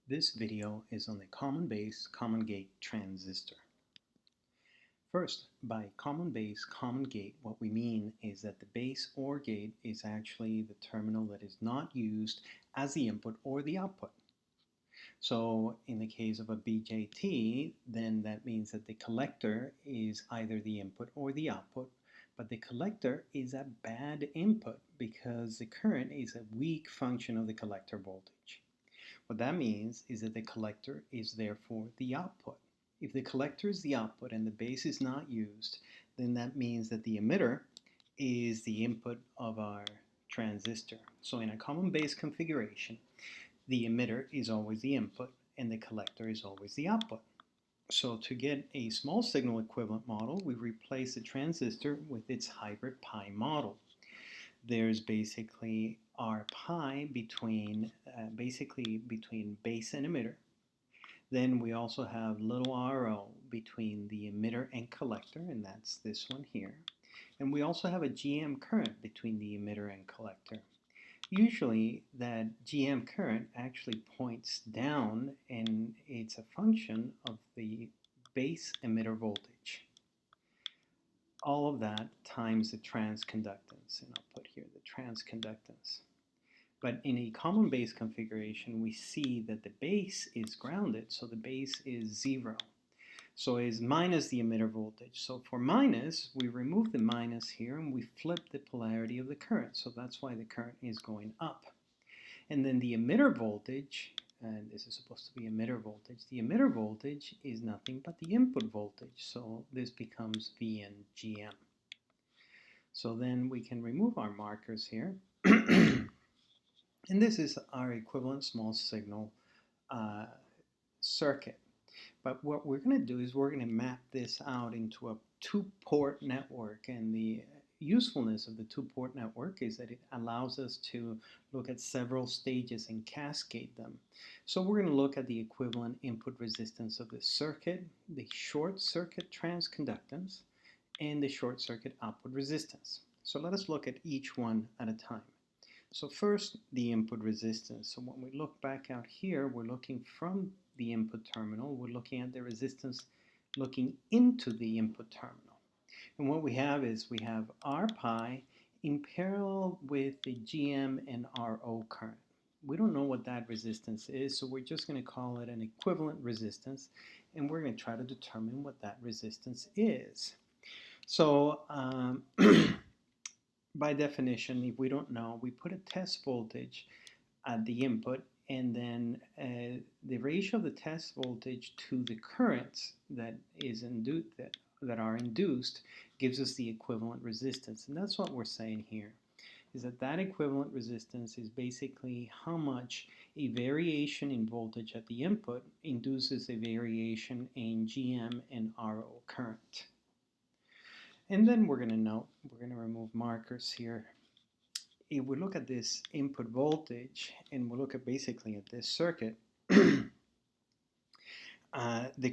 This video is on the common base, common gate transistor. First, by common base, common gate, what we mean is that the base or gate is actually the terminal that is not used as the input or the output. So in the case of a BJT, then that means that the collector is either the input or the output, but the collector is a bad input because the current is a weak function of the collector voltage. What that means is that the collector is therefore the output. If the collector is the output and the base is not used, then that means that the emitter is the input of our transistor. So in a common base configuration, the emitter is always the input and the collector is always the output. So to get a small signal equivalent model, we replace the transistor with its hybrid pi model. There's basically R pi between between base and emitter. Then we also have little RO between the emitter and collector, and that's this one here. And we also have a GM current between the emitter and collector. Usually that GM current actually points down, and it's a function of the base emitter voltage. All of that times the transconductance, and I'll put here the transconductance. But in a common base configuration, we see that the base is grounded, so the base is 0. So it is minus the emitter voltage. So for minus, we remove the minus here and we flip the polarity of the current. So that's why the current is going up. And then the emitter voltage, and this is supposed to be emitter voltage, the emitter voltage is nothing but the input voltage. So this becomes VNGM. So then we can remove our markers here. And this is our equivalent small signal circuit. But what we're going to do is we're going to map this out into a two-port network. And the usefulness of the two-port network is that it allows us to look at several stages and cascade them. So we're going to look at the equivalent input resistance of the circuit, the short circuit transconductance, and the short circuit output resistance. So let us look at each one at a time. So first, the input resistance. So when we look back out here, we're looking from the input terminal. We're looking at the resistance looking into the input terminal. And what we have is we have R pi in parallel with the GM and RO current. We don't know what that resistance is, so we're just going to call it an equivalent resistance, and we're going to try to determine what that resistance is. So by definition, if we don't know, we put a test voltage at the input, and then the ratio of the test voltage to the currents that are induced gives us the equivalent resistance. And that's what we're saying here, is that equivalent resistance is basically how much a variation in voltage at the input induces a variation in GM and RO current. And then we're going to note, we're going to remove markers here. If we look at this input voltage and we look at basically at this circuit, the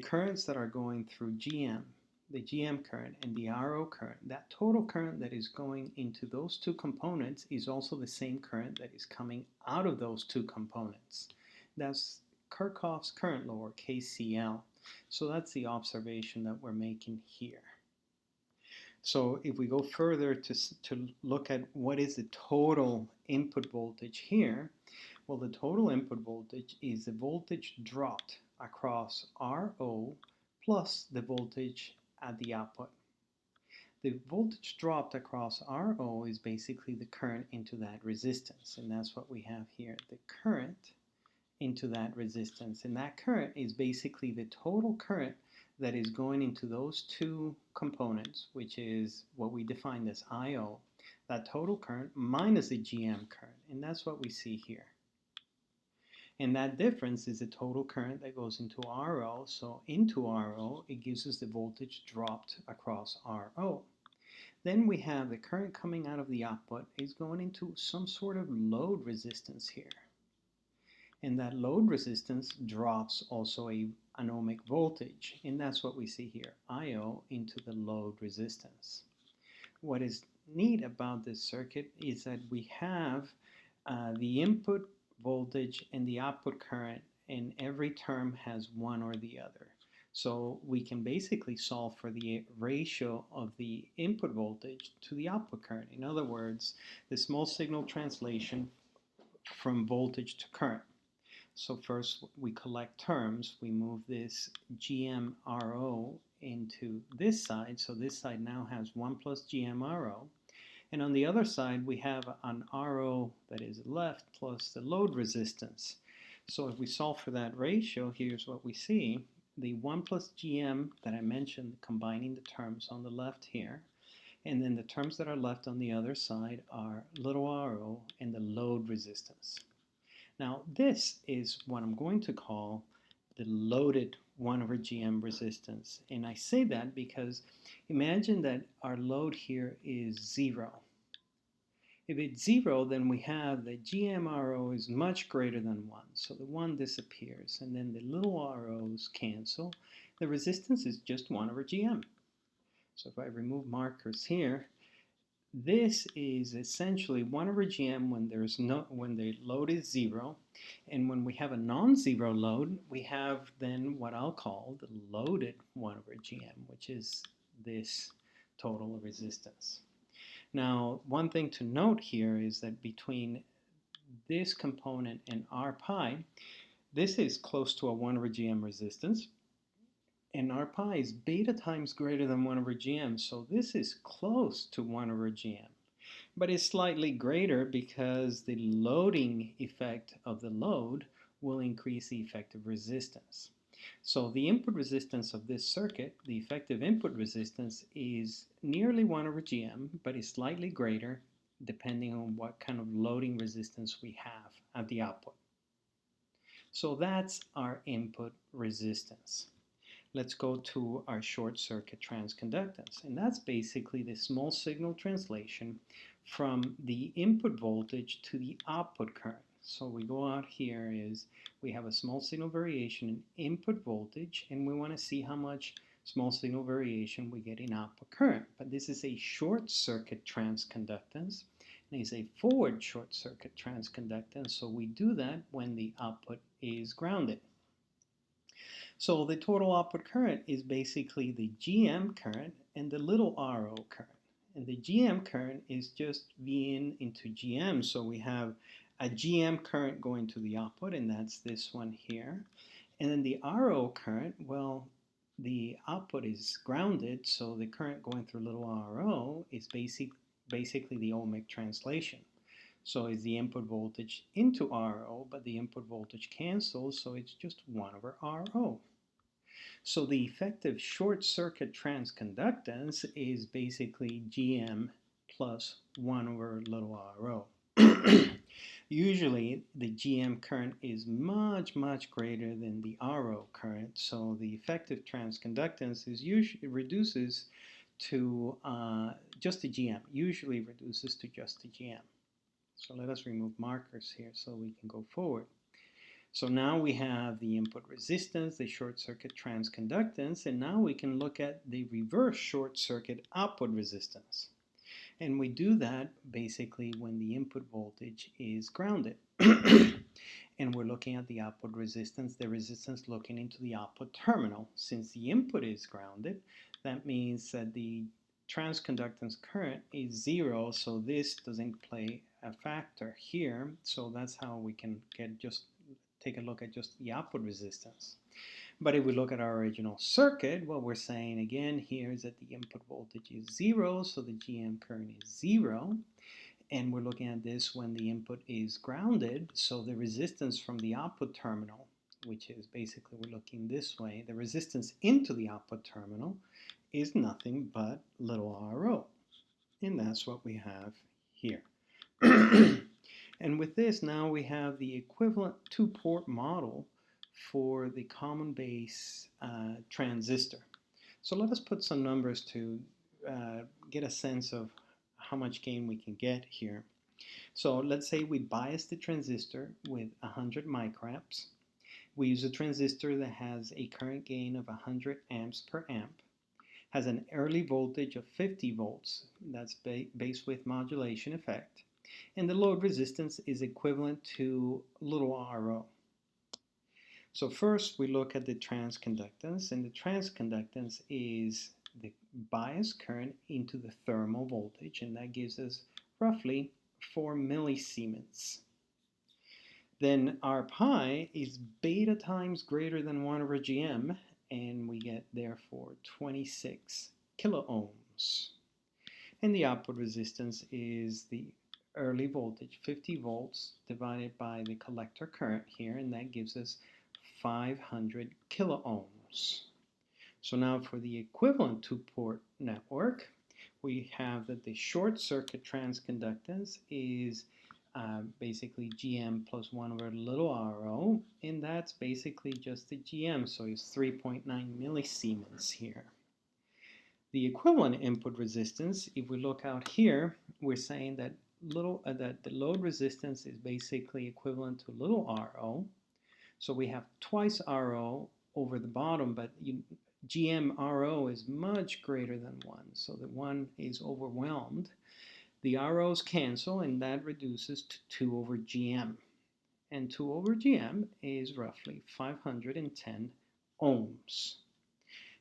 currents that are going through GM, the GM current and the RO current, that total current that is going into those two components is also the same current that is coming out of those two components. That's Kirchhoff's current law, or KCL. So that's the observation that we're making here. So if we go further to look at what is the total input voltage here, well, the total input voltage is the voltage dropped across RO plus the voltage at the output. The voltage dropped across RO is basically the current into that resistance, and that's what we have here, the current into that resistance. And that current is basically the total current that is going into those two components, which is what we defined as IO, that total current minus the GM current, and that's what we see here. And that difference is the total current that goes into RO, so into RO, it gives us the voltage dropped across RO. Then we have the current coming out of the output is going into some sort of load resistance here. And that load resistance drops also an ohmic voltage, and that's what we see here, IO into the load resistance. What is neat about this circuit is that we have the input voltage and the output current and every term has one or the other. So we can basically solve for the ratio of the input voltage to the output current. In other words, the small signal translation from voltage to current. So first we collect terms. We move this GMRO into this side. So this side now has 1 plus GMRO. And on the other side, we have an RO that is left plus the load resistance. So if we solve for that ratio, here's what we see. The 1 plus GM that I mentioned, combining the terms on the left here. And then the terms that are left on the other side are little RO and the load resistance. Now this is what I'm going to call the loaded 1 over GM resistance. And I say that because imagine that our load here is 0. If it's 0, then we have the GMRO is much greater than 1. So the 1 disappears, and then the little ROs cancel. The resistance is just 1 over GM. So if I remove markers here, this is essentially 1 over GM when the load is 0, and when we have a non-zero load, we have then what I'll call the loaded 1 over GM, which is this total resistance. Now, one thing to note here is that between this component and R pi, this is close to a 1 over GM resistance, and R pi is beta times greater than 1 over GM, so this is close to 1 over GM. But it's slightly greater because the loading effect of the load will increase the effective resistance. So the input resistance of this circuit, the effective input resistance, is nearly 1 over GM, but is slightly greater depending on what kind of loading resistance we have at the output. So that's our input resistance. Let's go to our short circuit transconductance, and that's basically the small signal translation from the input voltage to the output current. So we go out here is we have a small signal variation in input voltage, and we want to see how much small signal variation we get in output current. But this is a short circuit transconductance, and it's a forward short circuit transconductance, so we do that when the output is grounded. So the total output current is basically the GM current and the little RO current. And the GM current is just Vin into GM, so we have a GM current going to the output, and that's this one here. And then the RO current, well, the output is grounded, so the current going through little RO is basically the ohmic translation. So it's the input voltage into RO, but the input voltage cancels, so it's just 1 over RO. So the effective short circuit transconductance is basically GM plus 1 over little RO. Usually the GM current is much, much greater than the RO current, so the effective transconductance is usually reduces to just the GM, usually reduces to just the GM. So let us remove markers here so we can go forward. So now we have the input resistance, the short circuit transconductance, and now we can look at the reverse short circuit output resistance. And we do that basically when the input voltage is grounded. And we're looking at the output resistance, the resistance looking into the output terminal. Since the input is grounded, that means that the transconductance current is 0, so this doesn't play a factor here. So that's how we can take a look at just the output resistance. But if we look at our original circuit, what we're saying again here is that the input voltage is 0, so the GM current is 0. And we're looking at this when the input is grounded, so the resistance from the output terminal, which is basically we're looking this way, the resistance into the output terminal is nothing but little RO. And that's what we have here. And with this, now we have the equivalent two-port model for the common base transistor. So let us put some numbers to get a sense of how much gain we can get here. So let's say we bias the transistor with 100 microamps. We use a transistor that has a current gain of 100 amps per amp, has an early voltage of 50 volts, that's base width modulation effect, and the load resistance is equivalent to little RO. So first we look at the transconductance, and the transconductance is the bias current into the thermal voltage, and that gives us roughly 4 millisiemens. Then R pi is beta times greater than 1 over GM, and we get therefore 26 kiloohms. And the output resistance is the early voltage, 50 volts, divided by the collector current here, and that gives us 500 kiloohms. So now for the equivalent two-port network, we have that the short circuit transconductance is basically GM plus 1 over little RO, and that's basically just the GM, so it's 3.9 millisiemens here. The equivalent input resistance, if we look out here, we're saying that that the load resistance is basically equivalent to little RO. So we have twice RO over the bottom, but GM RO is much greater than 1, so the 1 is overwhelmed. The ROs cancel, and that reduces to 2 over GM. And 2 over GM is roughly 510 ohms.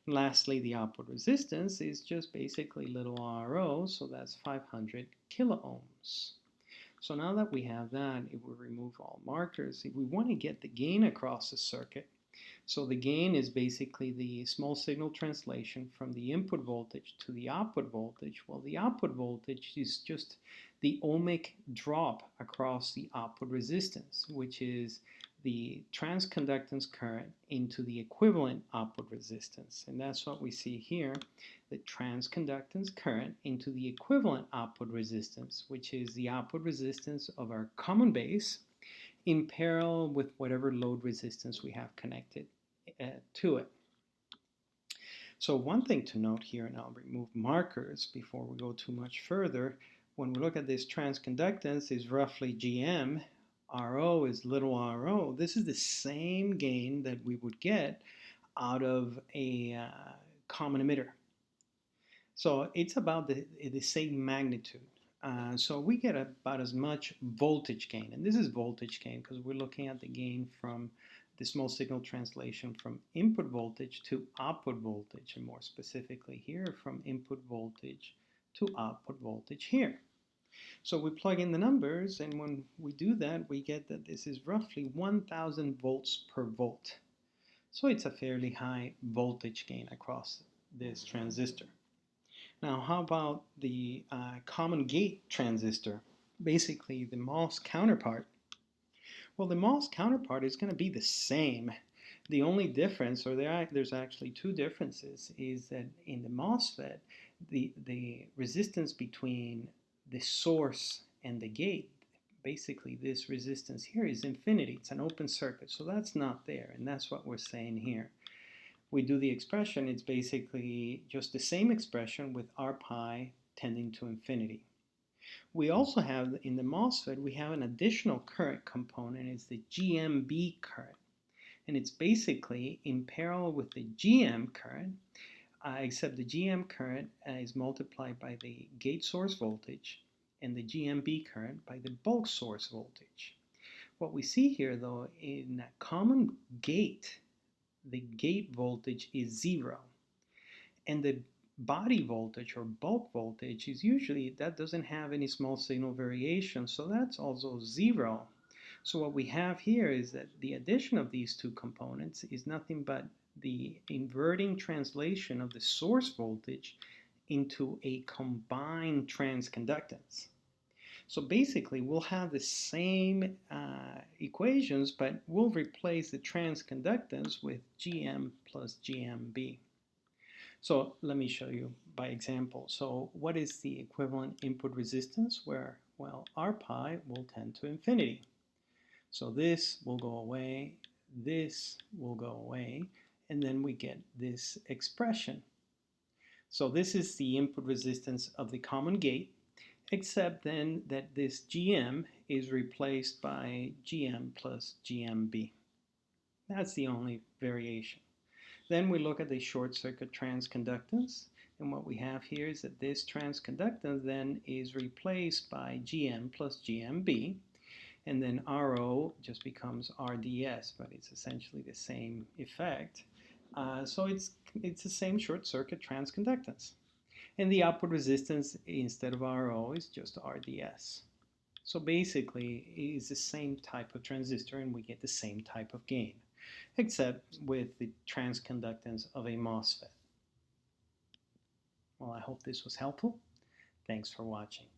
Lastly, the output resistance is just basically little RO, so that's 500 kiloohms. So now that we have that, if we remove all markers, if we want to get the gain across the circuit, so the gain is basically the small signal translation from the input voltage to the output voltage. Well, the output voltage is just the ohmic drop across the output resistance, which is the transconductance current into the equivalent output resistance. And that's what we see here, the transconductance current into the equivalent output resistance, which is the output resistance of our common base in parallel with whatever load resistance we have connected to it. So one thing to note here, and I'll remove markers before we go too much further, when we look at this transconductance is roughly GM, RO is little RO. This is the same gain that we would get out of a common emitter. So it's about the same magnitude. So we get about as much voltage gain, and this is voltage gain because we're looking at the gain from the small signal translation from input voltage to output voltage, and more specifically here from input voltage to output voltage here. So we plug in the numbers, and when we do that, we get that this is roughly 1000 volts per volt. So it's a fairly high voltage gain across this transistor. Now, how about the common gate transistor? Basically, the MOS counterpart. Well, the MOS counterpart is going to be the same. The only difference, or there's actually two differences, is that in the MOSFET, the resistance between the source and the gate, basically this resistance here is infinity. It's an open circuit, so that's not there, and that's what we're saying here. We do the expression, it's basically just the same expression with R pi tending to infinity. We also have, in the MOSFET, we have an additional current component, it's the GMB current. And it's basically in parallel with the GM current, except the GM current is multiplied by the gate source voltage and the GMB current by the bulk source voltage. What we see here, though, in a common gate, the gate voltage is 0. And the body voltage or bulk voltage is usually, that doesn't have any small signal variation, so that's also 0. So what we have here is that the addition of these two components is nothing but the inverting translation of the source voltage into a combined transconductance. So basically, we'll have the same equations, but we'll replace the transconductance with GM plus GMB. So let me show you by example. So what is the equivalent input resistance? Where, well, R pi will tend to infinity. So this will go away, this will go away, and then we get this expression. So this is the input resistance of the common gate, except then that this GM is replaced by GM plus GMB. That's the only variation. Then we look at the short circuit transconductance, and what we have here is that this transconductance then is replaced by GM plus GMB, And then RO just becomes RDS, but it's essentially the same effect. So it's the same short circuit transconductance. And the output resistance instead of RO is just RDS. So basically, it's the same type of transistor and we get the same type of gain, except with the transconductance of a MOSFET. Well, I hope this was helpful. Thanks for watching.